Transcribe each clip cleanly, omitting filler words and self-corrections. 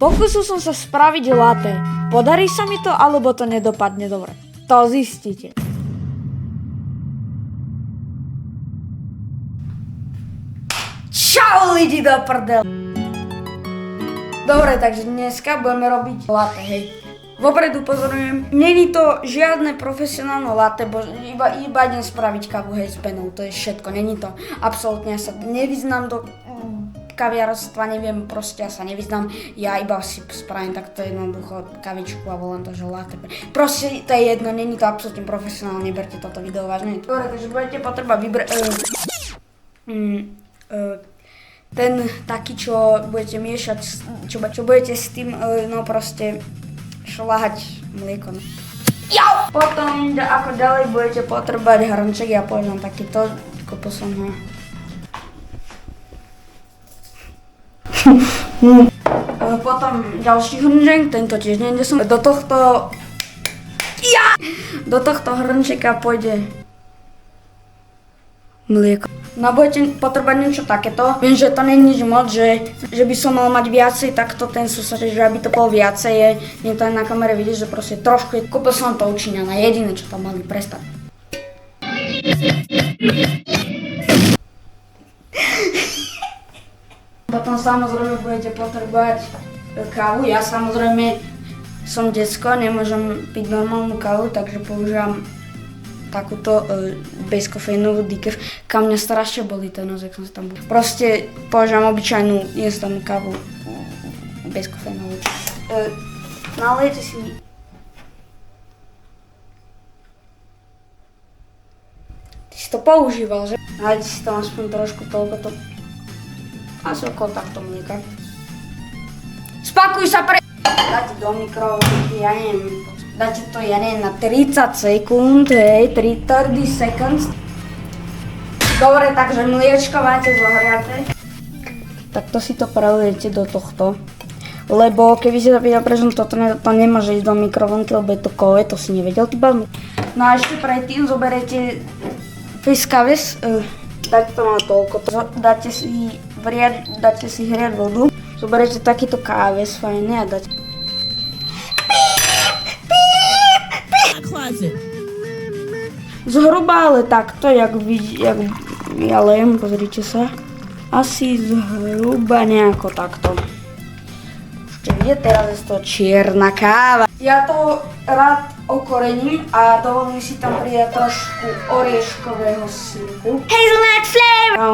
Pokúsil som sa spraviť latte. Podarí sa mi to, alebo to nedopadne dobre? To zistíte. Čau lidi do prdel! Dobre, takže dneska budeme robiť latte, hej. Vopred upozorňujem, není to žiadne profesionálne latte, bo iba idem spraviť kávu, hej, s penou, to je všetko, není to. Absolútne, ja sa nevyznám do kaviarstva, neviem, proste ja sa nevyznám, ja iba si spravím takto jednoducho kavičku a volám to, že latte. Proste to je jedno, není to absolútne profesionálne, neberte toto video vážne. Dobre, takže budete potrebať vybrať ten taký, čo budete miešať, čo budete s tým, no proste šľahať mlieko. Potom, ako ďalej budete potrebať hrnček, ja poviem takýto, kúpil som ho. Potom ďalší hrnček, tento tiež niekde som. Do tohto hrnčeka pôjde mlieko. No budete potrebať niečo takéto. Viem, že to nie je nič moc, že by som mal mať viacej takto ten sused, že aby to bolo viacej. Nie to aj na kamere vidieť, že proste trošku je. Kúpil som to u Číňana, jediné čo tam mali, prestať. Potom samozrejme budete potrebovať kávu. Ja samozrejme som decko, nemôžem piť normálnu kávu, takže používam takúto bezkofeínovú decaf. Kam mňa strašne bolí ten nos, jak som sa tam bol. Proste používam obyčajnú instantnú kávu bezkofeínovú. Nalejete si... Ty si to používal, že? Nalejte si tam aspoň trošku toľko to... Asi okolo takto mlieka. Spakuj sa pre... Dáte do mikrovlnky, ja neviem. Dáte to, ja neviem, na 30 sekúnd, hej, 30 seconds. Dobre, takže mliečko máte zohriate. Takto si to prelejete do tohto. Lebo keby si to videl, prečo to nemôže ísť do mikrovlnky, lebo je to kové, to si nevedel ty balmu. No a ešte predtým zoberete fiskaves, dáte to na toľko, dáte si hriať vodu, zoberete takýto káves fajný a dáte... Zhruba, ale takto, jak ja lejem, pozrite sa. Asi zhruba nejako takto. Ešte vidíte, teraz je to čierna káva. Ja to rád okorením a dovolím si tam pridať trošku orieškového syrupu. Hazelnut flavor! No,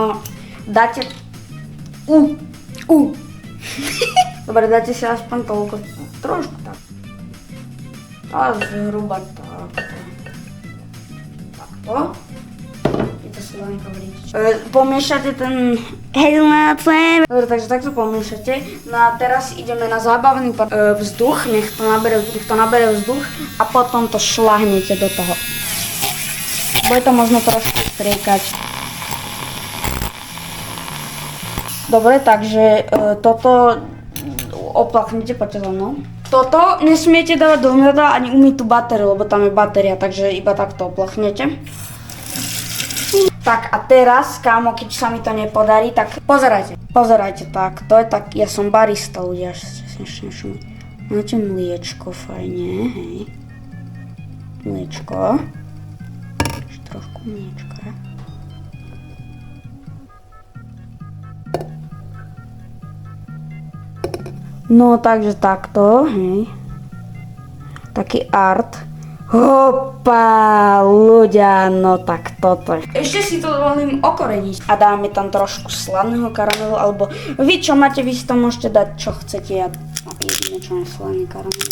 dáte... Dobre, dáte si aspoň toľko, trošku tak. A zhruba takto. Takto. Je to slovenko vričič. Pomiešate ten hazelnut flavor. Dobre, takže takto pomiešate. No a teraz ideme na zábavný vzduch, nech to nabere vzduch a potom to šľahnete do toho. Bude to možno trošku striekať. Dobre, takže toto oplachnete, poďte za mnou. Toto nesmiete dávať do umývadla ani umytú batériu, lebo tam je batéria, takže iba takto oplachnete. Tak a teraz, kámo, keď sa mi to nepodarí, tak pozerajte tak, to je tak, ja som barista, ľudia, máte mliečko, fajne, hej. Mliečko. Ešte trošku mliečka. No, takže takto, hej. Taký art. Hopa, ľudia, no tak toto je. Ešte si to dovolím okoreniť. A dáme tam trošku slaného karamelu, alebo vy čo máte, vy si tam môžete dať čo chcete. Ja jedine čo je slaný karamel.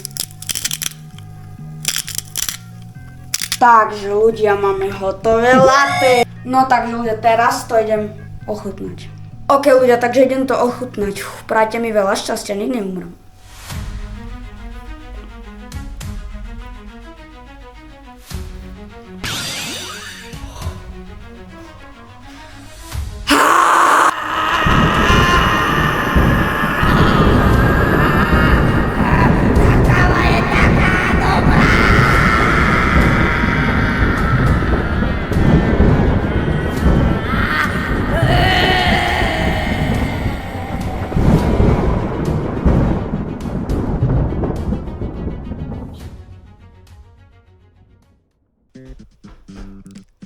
Takže ľudia, máme hotové latte. No takže ľudia, teraz to idem ochutnať. OK ľudia, takže idem to ochutnať. Prajte mi veľa šťastia, nech neumrem.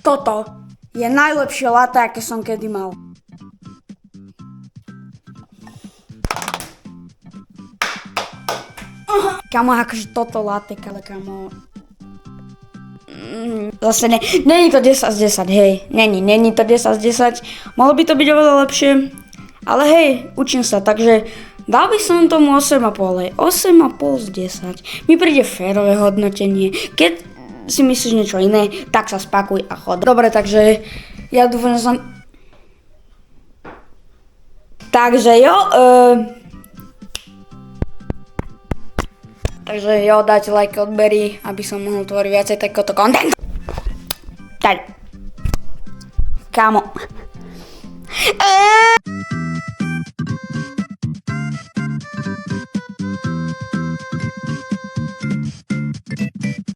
toto je najlepšie latte, aké som kedy mal. Kamo, akože toto latte, ale kamo... Zase není to 10 z 10, hej. Není to 10 z 10. Mohlo by to byť oveľa lepšie. Ale hej, učím sa, takže dal by som tomu 8,5, hej. 8,5 z 10. Mi príde férové hodnotenie. Keď si myslíš niečo iné, tak sa spakuj a chod. Dobre, takže ja dúfam, že som... Takže jo, Takže jo, dajte like, odbery, aby som mohol tvoriť viacej takéto content. Tak. Kámo.